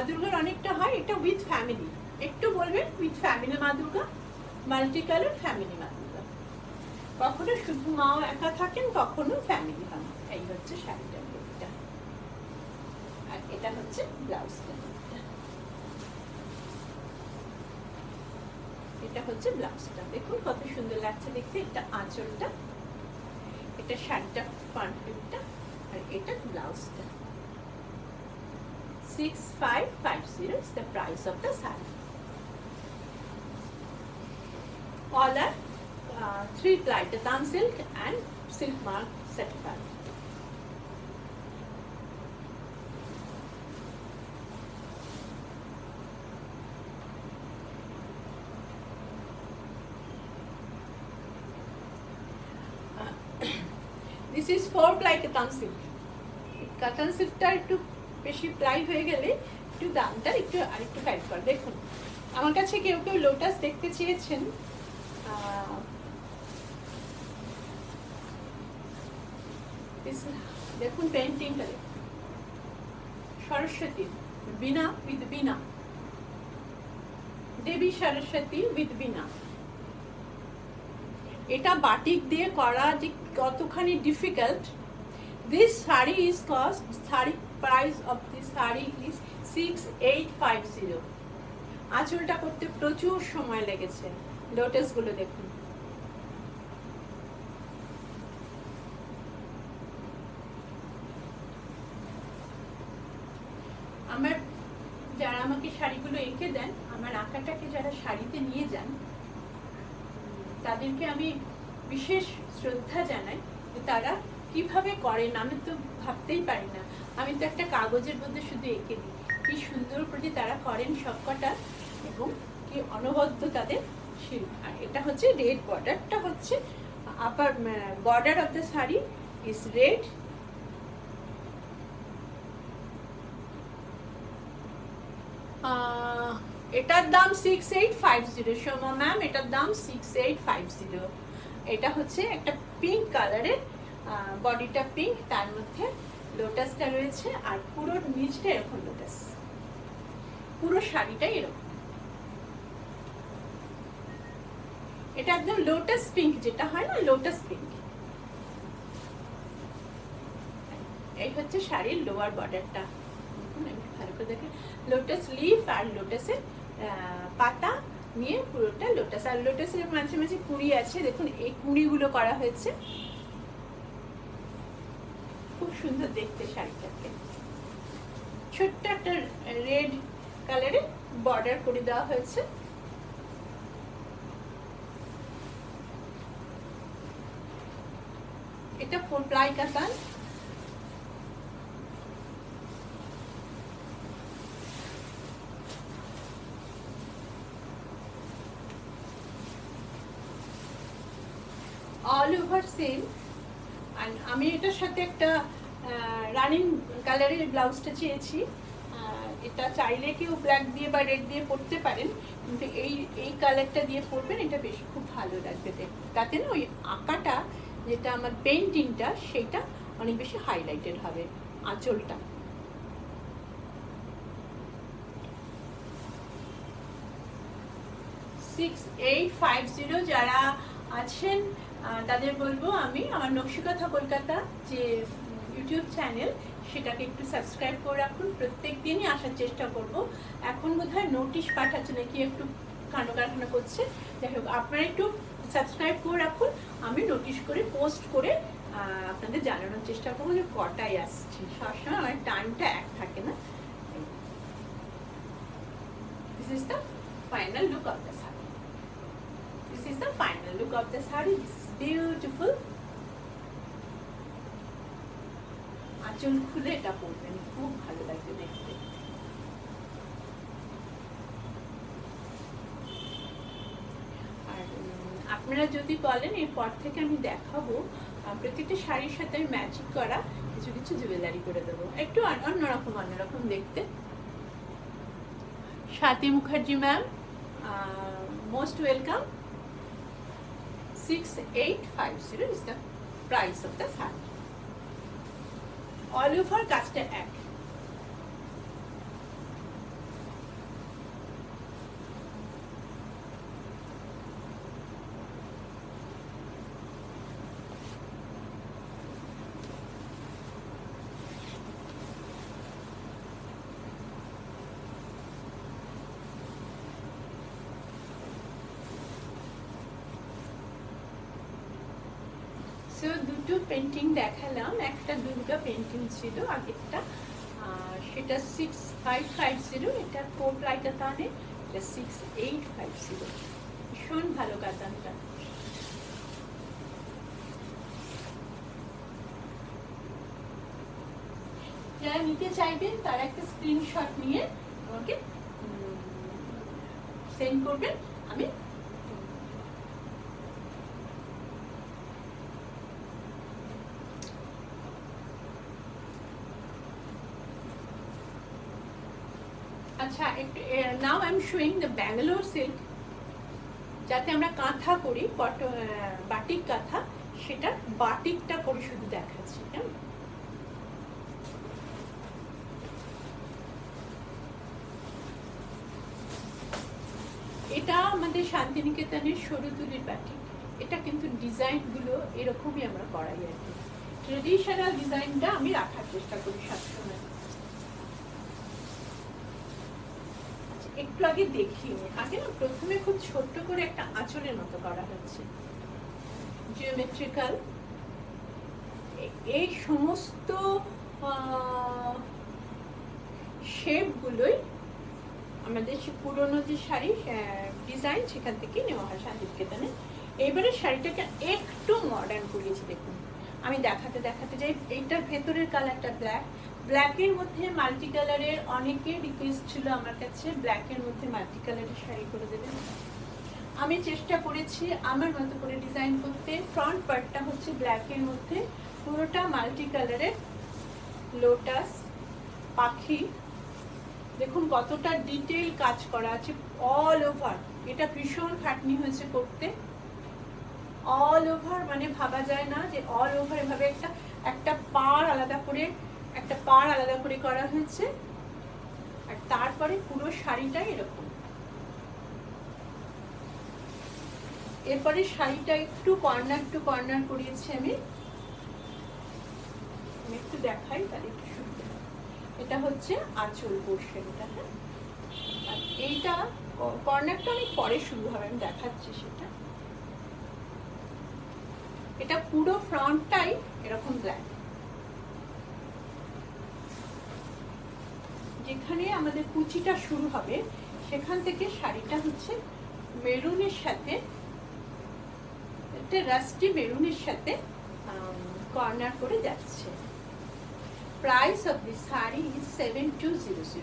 দুর্গার অনেকটা হয়, এটা উইথ ফ্যামিলি, একটু বলবেন উইথ ফ্যামিলি মা দুর্গা, মাল্টি কালার ফ্যামিলি মা দুর্গা। কখনো শুধু মাও একা থাকেন, কখনো ফ্যামিলি হন। এই হচ্ছে শাড়িটার লুকটা, আর এটা হচ্ছে ব্লাউজটা। এটা হচ্ছে ব্লাউজটা, দেখুন কত সুন্দর লাগছে দেখতে। এটা আঁচলটা, এটা শাড়িটা ফ্রন্ট লুকটা, আর এটা ব্লাউজটা। 6550 is the price of the saree. All are 3-ply Rattan silk and silk mark certified. This is 4-ply Rattan silk. Rattan silk টা একটু বেশি প্লাই হয়ে গেলে একটু দামটা একটু আরেকটু ফাইট করে। দেখুন আমার কাছে কেউ লোটাস দেখতে চেয়েছেন, দেখুন পেন্টিংটা দেখুন, সরস্বতী বিনা উইথ বিনা, দেবী সরস্বতী উইথ বিনা। এটা বাটিক দিয়ে করা যে কতখানি difficult. This saree is cost, saree price of this saree is 6850. আঁচলটা করতে প্রচুর সময় লেগেছে। লোটাস গুলো দেখুন, আমার যারা আমাকে শাড়িগুলো এঁকে দেন, আমার আঁকাটাকে যারা শাড়িতে নিয়ে যান, তাদেরকে আমি বিশেষ শ্রদ্ধা জানাই যে তারা কিভাবে করেন। আমি তো ভাবতেই পারি না, আমি তো একটা কাগজের মধ্যে শুধু এঁকে দিই। কি সুন্দর করে তারা করেন সবকটা, এবং কি অনবদ্য তাদের শিল্প। আর এটা হচ্ছে রেড বর্ডারটা, হচ্ছে upper border of the sari is red. এটার দাম 6850 সোমা ম্যাম, এটার দাম 6850। এটা হচ্ছে একটা পিঙ্ক কালারের, বডিটা পিঙ্ক, তার মধ্যে লোটাসটা রয়েছে, আর পুরো নিচটা এরকম লোটাস, পুরো শাড়িটাই এরকম। এটা একদম লোটাস পিঙ্ক, যেটা হয় না লোটাস পিঙ্ক। এই হচ্ছে শাড়ির লোয়ার বর্ডারটা, ভালো করে দেখে লোটাস লিফ আর লোটাসের পাতা নিয়ে পুরোটা লোটাস, আর লোটাসের মাঝে মাঝে কুড়ি আছে, দেখুন এই কুড়িগুলো করা হয়েছে। খুব সুন্দর দেখতে শাড়িটাকে। ছোট্ট একটা রেড কালারের বর্ডার করে দেওয়া হয়েছে। এটা 4-ply কাতান। All over same. আর আমি এটার সাথে একটা রানিং কালারের ব্লাউজটা চেয়েছি। এটা চাইলে কেউ ব্ল্যাক দিয়ে বা রেড দিয়ে পরতে পারেন, কিন্তু এই কালারটা দিয়ে পরবেন, এটা বেশি খুব ভালো লাগবে দেখতে। তাতে না ওই আঁকাটা, যেটা আমার পেন্টিংটা, সেটা অনেক বেশি হাইলাইটেড হবে। আঁচলটা 6850 যারা আছেন তাদের বলবো আমি, আমার নকশিকথা কলকাতা যে ইউটিউব চ্যানেল, সেটাকে একটু সাবস্ক্রাইব করে রাখুন। প্রত্যেক দিনই আসার চেষ্টা করব। এখন বোধহয় নোটিশ পাঠাচ্ছে নাকি, একটু কাণ্ড কারখানা করছে। যাই হোক, আপনারা একটু সাবস্ক্রাইব করে রাখুন, আমি নোটিশ করে পোস্ট করে আপনাদের জানানোর চেষ্টা করবো যে কটায় আসছে। সবসময় আমার টাইমটা এক থাকে না। This is the final look of the sari. This is the final look of the saree. This is beautiful. আঁচল খুলে এটা পরবেন, খুব ভালো লাগবে দেখতে। আপনারা যদি বলেন এরপর থেকে আমি দেখাবো প্রত্যেকটা শাড়ির সাথে আমি ম্যাচিং করা কিছু কিছু জুয়েলারি করে দেবো, একটু অন্যরকম দেখতে। Swati Mukherjee ma'am, most welcome. 6850 is the price of the saree. All over cast এক। দুটো পেন্টিং দেখালাম, একটা দুর্গা পেন্টিং ছিল আগেরটা, সেটা 6550, এটা 4 প্লাই কাতানে, এটা 6850। ভীষণ ভালো কাতানটা। যারা নিতে চাইবেন তারা একটা স্ক্রিনশট নিয়ে আমাকে সেন্ড করবেন, আমি আচ্ছা now I am showing the Bangalore silk, যাতে আমরা কাঁথা করি, বাটিক কাঁথা, সেটা বাটিকটা করে শুধু দেখাচ্ছি। এটা আমাদের শান্তিনিকেতনের সরুতুলির বাটিক। এটা কিন্তু ডিজাইনগুলো এরকমই আমরা করাই আর কি, ট্রেডিশনাল ডিজাইনটা আমি রাখার চেষ্টা করি সবসময়। একটু আগে দেখিয়ে আগে না, প্রথমে খুব ছোট্ট করে একটা আঁচলের মতো করা হচ্ছে, জিওমেট্রিক্যাল। এই সমস্ত শেপগুলোই আমাদের পুরোনো যে শাড়ি ডিজাইন সেখান থেকে নেওয়া হয় শান্তিনিকেতনে। এইবারে শাড়িটাকে একটু মডার্ন করিয়েছি, দেখুন আমি দেখাতে যাই। এইটার ভেতরের কালারটা ব্ল্যাক, ব্ল্যাকের মধ্যে মাল্টি কালারের, অনেকের রিকোয়েস্ট ছিল আমার কাছে ব্ল্যাকের মধ্যে মাল্টি কালারের শাড়ি করে দেবেন। আমি চেষ্টা করেছি আমার মতো করে ডিজাইন করতে। ফ্রন্ট পার্টটা হচ্ছে ব্ল্যাকের মধ্যে, পুরোটা মাল্টি কালারের লোটাস পাখি, দেখুন কতটা ডিটেইল কাজ করা আছে অল ওভার। এটা ভীষণ খাটনি হয়েছে করতে, অল ওভার, মানে ভাবা যায় না যে অল ওভার এভাবে একটা পাড় আলাদা করে করা হয়েছে, আর তারপরে পুরো শাড়িটাই এরকম। এরপরে শাড়িটা একটু কর্নার টু কর্নার করিয়েছি আমি একটু দেখাই তাহলে একটু সুবিধা। এটা হচ্ছে আঁচল পোর্শনটা, হ্যাঁ, আর এইটা কর্নারটা অনেক পরে শুরু হবে, আমি দেখাচ্ছি সেটা। এটা পুরো ফ্রন্টটাই এরকম ব্ল্যাক, যেখানে আমাদের কুচিটা শুরু হবে সেখান থেকে শাড়িটা হচ্ছে মেরুনের সাথে, একটা রাস্টি মেরুনের সাথে কর্নার করে যাচ্ছে। Price of this sari is 7200।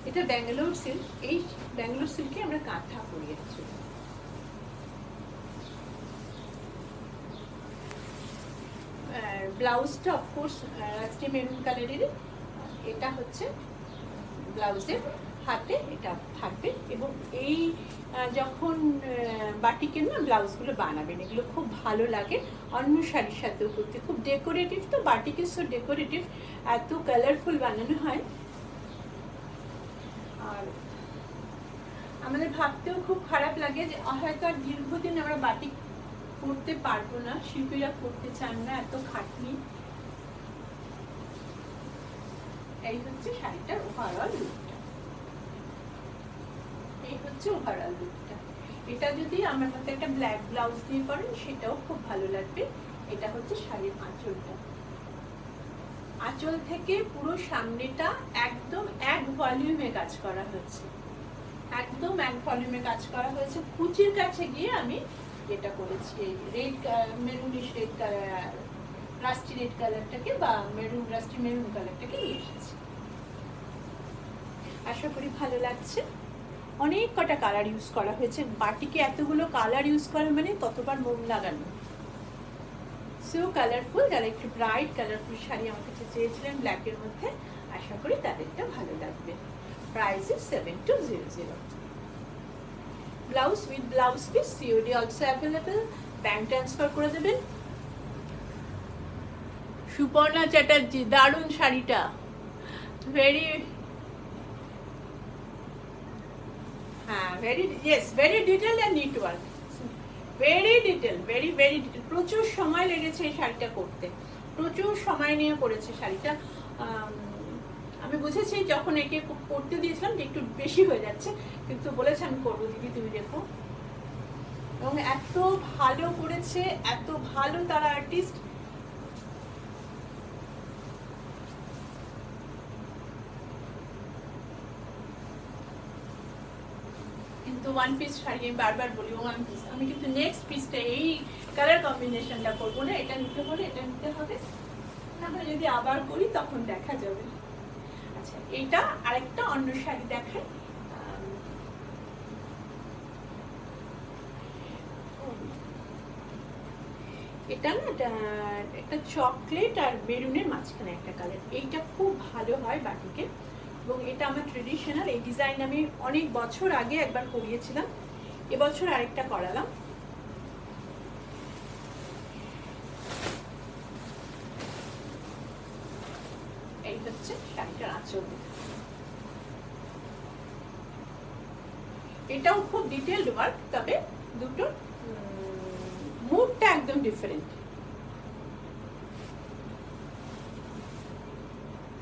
এটা ব্যাঙ্গালোর সিল্ক। এই ব্যাঙ্গালোর সিল্কে আমরা কাঁথা করিয়েছি। ব্লাউজটা অফকোর্স রাস্টি মেরুন কালারের। এটা হচ্ছে ব্লাউজের হাতে এটা থাকবে, এবং এই যখন বাটিকের না ব্লাউজগুলো বানাবেন, এগুলো খুব ভালো লাগে অন্য শাড়ির সাথেও করতে, খুব ডেকোরেটিভ। তো বাটিক ইজ সো ডেকোরেটিভ, এত কালারফুল বানানো হয়। আর আমাদের ভাবতেও খুব খারাপ লাগে যে হয়তো আর দীর্ঘদিন আমরা বাটিক করতে পারবো না, শিল্পীরা করতে চান না, এত খাটনি। এই হচ্ছে শাড়িটার ওভারঅল লুকটা, এই হচ্ছে ওভারঅল লুকটা। এটা যদি আমার মতো একটা ব্ল্যাক ব্লাউজ দিয়ে করেন সেটাও খুব ভালো লাগবে। এটা হচ্ছে শাড়ির আঁচলটা, আঁচল থেকে পুরো সামনেটা একদম এক ভলিউমে কাজ করা হয়েছে, একদম এক ভলিউমে কাজ করা হয়েছে। কুচির কাছে গিয়ে আমি এটা করেছি, red maroonish red colour, rusty red কালারটাকে বা রাস্টি মেরুন কালারটাকে নিয়ে এসেছি। আশা করি ভালো লাগছে। অনেক কটা কালার ইউজ করা হয়েছে। বাটিকে এতগুলো কালার ইউজ করা মানে ততবার মোম লাগানো। সো কালারফুল, যারা একটু ব্রাইট কালারফুল শাড়ি আমার কাছে চেয়েছিলেন ব্ল্যাকের মধ্যে, আশা করি তাদেরটা ভালো লাগবে। Price is 7200। Blouse with blouse piece, COD also available, bank transfer করে দেবেন। সুপর্ণা চ্যাটার্জি, দারুণ শাড়িটা, very very detail and neat work, very detail, very detail. প্রচুর সময় লেগেছে এই শাড়িটা করতে, প্রচুর সময় নিয়ে করেছে শাড়িটা। আমি বুঝেছি যখন একে করতে দিয়েছিলাম যে একটু বেশি হয়ে যাচ্ছে, কিন্তু বলেছে আমি করবো দিদি, তুমি দেখো। এবং এত ভালো করেছে, এত ভালো তারা আর্টিস্ট। কিন্তু ওয়ান পিস শাড়ি আমি বারবার বলি ওয়ান পিস, আমি কিন্তু নেক্সট পিসটা এই কালার কম্বিনেশনটা করবো না, এটা নিতে হলে এটা নিতে হবে, তাহলে যদি আবার করি তখন দেখা যাবে। আচ্ছা, এটা আরেকটা অন্য শাড়ি দেখাই। এটা না একটা চকলেট আর মেরুনের মাঝখানে একটা কালার, এইটা খুব ভালো হয় বাটিকে, এবং এটা আমার ট্রেডিশনাল। এই ডিজাইন আমি অনেক বছর আগে একবার করিয়েছিলাম, এবছর আরেকটা করালাম। এই হচ্ছে শাড়িটার আঁচল, এটাও খুব ডিটেইলড ওয়ার্ক, তবে দুটো মুডটা একদম different.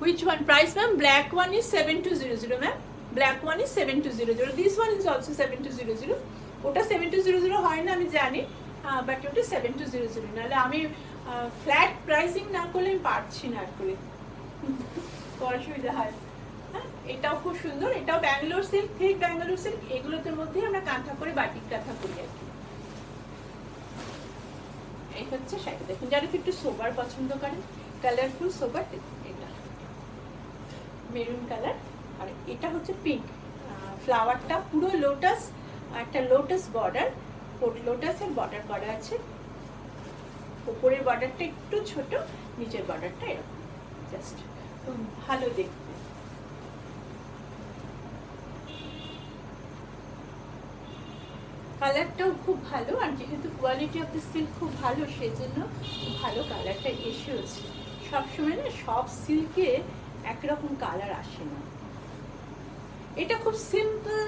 Which one price, ma'am? Black one is 7200, ma'am. Black one is 7200. This one is also 7200. ওটা 7200 হয় না আমি জানি, বাট ওটা 7200। নাহলে আমি ফ্ল্যাট প্রাইসিং না করলে আমি পারছি না আর করে, অসুবিধা হয়। হ্যাঁ, এটাও খুব সুন্দর, এটাও ব্যাঙ্গালোর সিল্ক, ঠিক ব্যাঙ্গালোর সিল্ক। এগুলোতে মধ্যে আমরা কাঁথা করে বাটিক কাঁথা করি আর কি। এই হচ্ছে শাড়ি, দেখুন যারা একটু সোবার পছন্দ করেন, কালারফুল সোবার, এটা মেরুন কালার, আর এটা হচ্ছে পিঙ্ক। ফ্লাওয়ারটা পুরো লোটাস, একটা লোটাস বর্ডার, লোটাসের বর্ডার করা আছে। উপরের বর্ডারটা একটু ছোট, নিচের বর্ডারটা এরকম, জাস্ট খুব ভালো দেখতে। কালারটাও খুব ভালো, আর যেহেতু কোয়ালিটি অফ দ্য সিল্ক খুব ভালো, সেজন্য খুব ভালো কালারটা এসেওছে। সবসময় না সব সিল্কে একরকম কালার আসে না। এটা খুব সিম্পল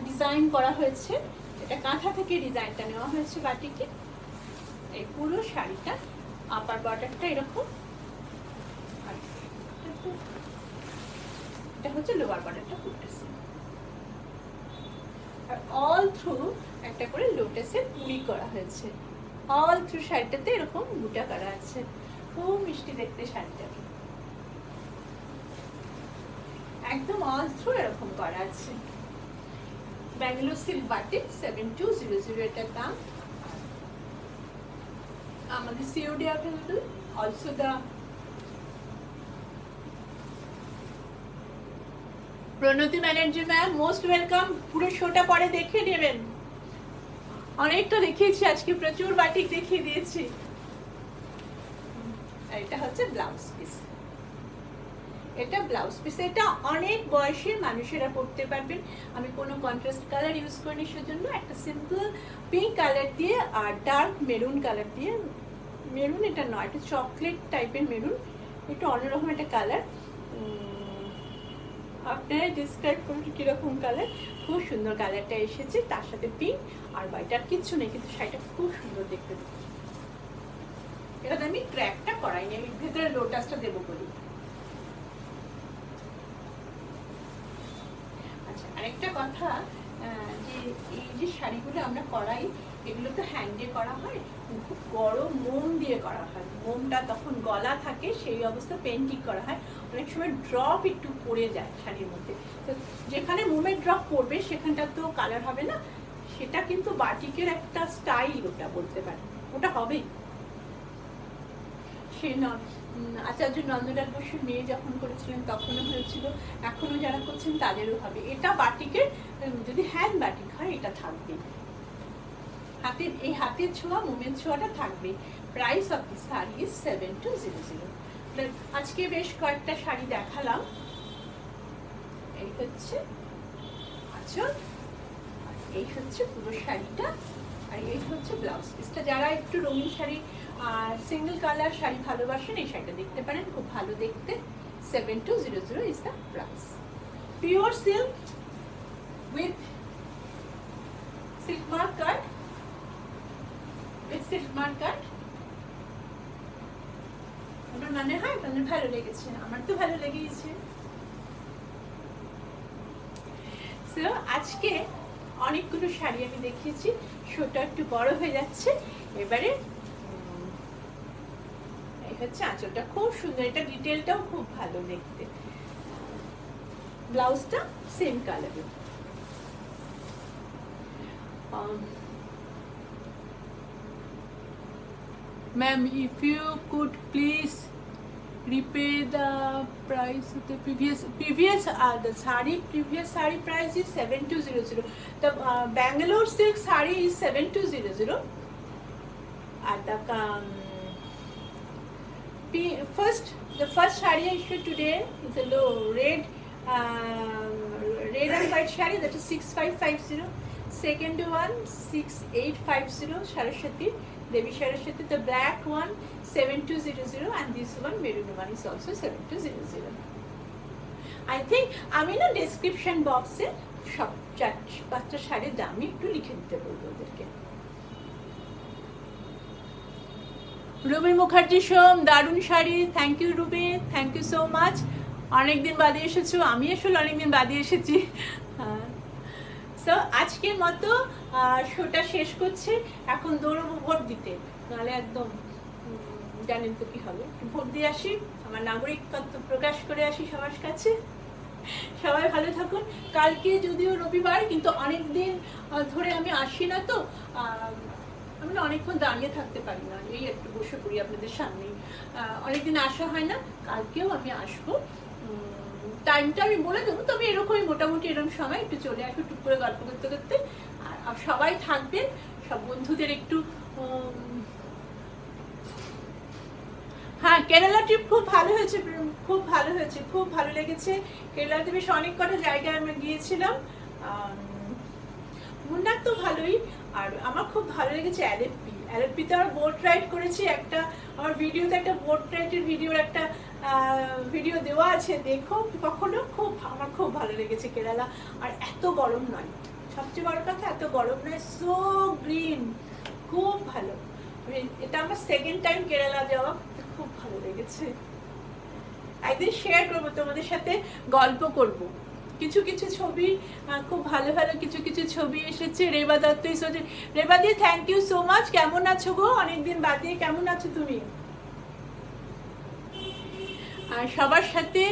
ডিজাইন করা হয়েছে, এটা কাঁথা থেকে ডিজাইনটা নেওয়া হয়েছে বাটিকে। এই পুরো শাড়িটা আপার বর্ডারটা এরকম, আর এটা হচ্ছে লোয়ার বর্ডারটা পুরোটা, আর অল থ্রু একটা করে লোটাসের পুরি করা হয়েছে। অল থ্রু শাড়িটাতে এরকম বুটা করা আছে, খুব মিষ্টি দেখতে শাড়িটা, একদম অল থ্রু এরকম করা আছে। ব্যাঙ্গালোর সিল্ক বাটিক 7200 এটার দাম। আমাদের সিওডি অ্যাভেলেবল, অলসো দা প্রণতি ব্যানার্জি ম্যাম, মোস্ট ওয়েলকাম। পুরো শোটা পরে দেখে নেবেন, অনেকটা দেখিয়েছি আজকে, প্রচুর বাটিক দেখিয়ে দিয়েছি। এটা হচ্ছে ব্লাউজ পিস, এটা ব্লাউজ পিস, এটা অনেক বয়সের মানুষেরা পরতে পারবেন। আমি কোনো কন্ট্রাস্ট কালার ইউজ করিনি, সেজন্য একটা সিম্পল পিঙ্ক কালার দিয়ে আর ডার্ক মেরুন কালার দিয়ে, মেরুন এটা নয়, এটা চকলেট টাইপের মেরুন, একটু অন্যরকম একটা কালার। আপনারা ডিসক্রাইব করুন কিরকম কালার, খুব সুন্দর কালারটা এসেছে, তার সাথে পিঙ্ক আর হোয়াইট, আর কিচ্ছু নেই, কিন্তু শাড়িটা খুব সুন্দর দেখতে। এটাতে আমি ট্র্যাকটা করাইনি, আমি ভেতরে লোটাসটা দেবো বলি। আচ্ছা, আরেকটা কথা, যে এই যে শাড়িগুলো আমরা করাই, এগুলো তো হ্যান্ডে করা হয়, খুব গরম মোম দিয়ে করা হয়, মোমটা তখন গলা থাকে, সেই অবস্থা পেন্টিং করা হয়, অনেক সময় ড্রপ একটু পড়ে যায় শাড়ির মধ্যে, তো যেখানে মোমের ড্রপ পড়বে সেখানটা তো কালার হবে না, সেটা কিন্তু বাটিকের একটা স্টাইল, ওটা বলতে পারে, ওটা হবেই। সে আচার্য নন্দলাল বসুর মেয়ে যখন করেছিলেন তখনও হয়েছিল, এখনো যারা করছেন তাদেরও হবে। এটা বাটিকের যদি হ্যান্ড বাটিক হয় এটা থাকবে, হাতের এই হাতের ছোঁয়া মোমের ছোঁয়াটা থাকবে। Price of this sari is 7200। আজকে বেশ কয়েকটা শাড়ি দেখালাম। এই হচ্ছে আঁচল, এই হচ্ছে পুরো শাড়িটা, আর এই হচ্ছে ব্লাউজ পিসটা। যারা একটু রঙিন শাড়ি আর সিঙ্গেল কালার শাড়ি ভালোবাসেন এই শাড়িটা দেখতে পারেন, খুব ভালো দেখতে। 7200 is the price. Pure silk with silk mark cut, with silk mark cut. আমার মনে হয় আপনাদের ভালো লেগেছে, আমার তো ভালো লেগেছে। সো আজকে অনেকগুলো শাড়ি আমি দেখিয়েছি, শোটা একটু বড় হয়ে যাচ্ছে। এবারে এই হচ্ছে আঁচলটা, খুব সুন্দর, এটা ডিটেলটাও খুব ভালো দেখতে। ব্লাউজটা সেম কালারের। Ma'am, if you could please repay the price of the previous the previous saree price is 7200. The Bangalore silk saree is 7200. And the first saree I issued today is a low red and white saree, that is 6550. Second one 6850, Saraswati, Devi Saraswati. The black one 7200, and this one maroon one is also 7200. I think আমি না description বক্সে সব 4-5টা শাড়ির দাম একটু লিখে দিতে বলবো ওদেরকে। রুবি মুখার্জি সোম, দারুণ শাড়ি, thank you Ruby, thank you so much. অনেকদিন বাদে এসেছো, আমি আসলে অনেকদিন বাদে এসেছি। সো আজকের মতো শোটা শেষ করছে, এখন দৌড়বো ভোট দিতে, নাহলে একদম জানেন তো কি হবে। ভোট দিয়ে আসি, আমার নাগরিকত্ব প্রকাশ করে আসি সবার কাছে। সবাই ভালো থাকুন। কালকে যদিও রবিবার, কিন্তু অনেকদিন ধরে আমি আসি না, তো আমি অনেকক্ষণ দাঁড়িয়ে থাকতে পারি না, এই একটু বসে পড়ি আপনাদের সামনেই। অনেকদিন আসা হয় না, কালকেও আমি আসবো। টাইমটা আমি বলে দেবো, তবে এরকমই মোটামুটি এরকম সময় একটু চলে আসবো, টুক করে গল্প করতে করতে। আর সবাই থাকবেন, সব বন্ধুদের একটু। হ্যাঁ, কেরালা ট্রিপ খুব ভালো হয়েছে, খুব ভালো হয়েছে, খুব ভালো লেগেছে। কেরালাতে বেশ অনেক কটা জায়গায় আমরা গিয়েছিলাম। মুন্নার তো ভালোই, আর আমার খুব ভালো লেগেছে অ্যালেপ্পিতে আমরা বোট রাইড করেছি। একটা আমার ভিডিওতে একটা বোট রাইডের একটা ভিডিও দেওয়া আছে, দেখো কখনো। আমার খুব ভালো লেগেছে কেরালা, আর এত গরম নয়, সবচেয়ে বড় কথা এত গরম নয়, সো গ্রিন, খুব ভালো। এটা আমার সেকেন্ড টাইম কেরালা যাওয়া, খুব ভালো লেগেছে। একদিন শেয়ার করবো তোমাদের সাথে, গল্প করব। কিছু কিছু ছবি, খুব ভালো ভালো কিছু ছবি এসেছে। রেবা দত্ত এসেছে। রেবা দি, থ্যাংক ইউ সো মাচ। কেমন আছো গো, অনেকদিন বাদে কেমন আছো তুমি? আর সবার সাথে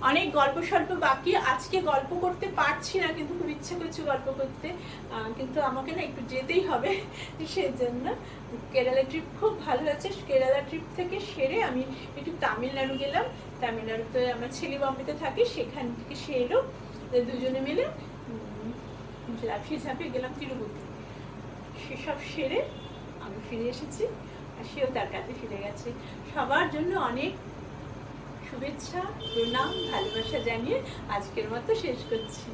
অনেক গল্প স্বল্প বাকি, আজকে গল্প করতে পারছি না, কিন্তু খুব ইচ্ছে করছে গল্প করতে, কিন্তু আমাকে না একটু যেতেই হবে, সেজন্য। কেরালা ট্রিপ খুব ভালো হয়েছে। কেরালা ট্রিপ থেকে সেরে আমি একটু তামিলনাড়ু গেলাম। তামিলনাড়ুতে আমার ছেলে বম্বেতে থাকে, সেখান থেকে সে এলো, দুজনে মিলে ঝাঁপিয়ে গেলাম তিরুপতি। সেসব সেরে আমি ফিরে এসেছি, আর সেও তার কাছে ফিরে গেছে। সবার জন্য অনেক শুভেচ্ছা, প্রণাম, ভালোবাসা জানিয়ে আজকের মতো শেষ করছি।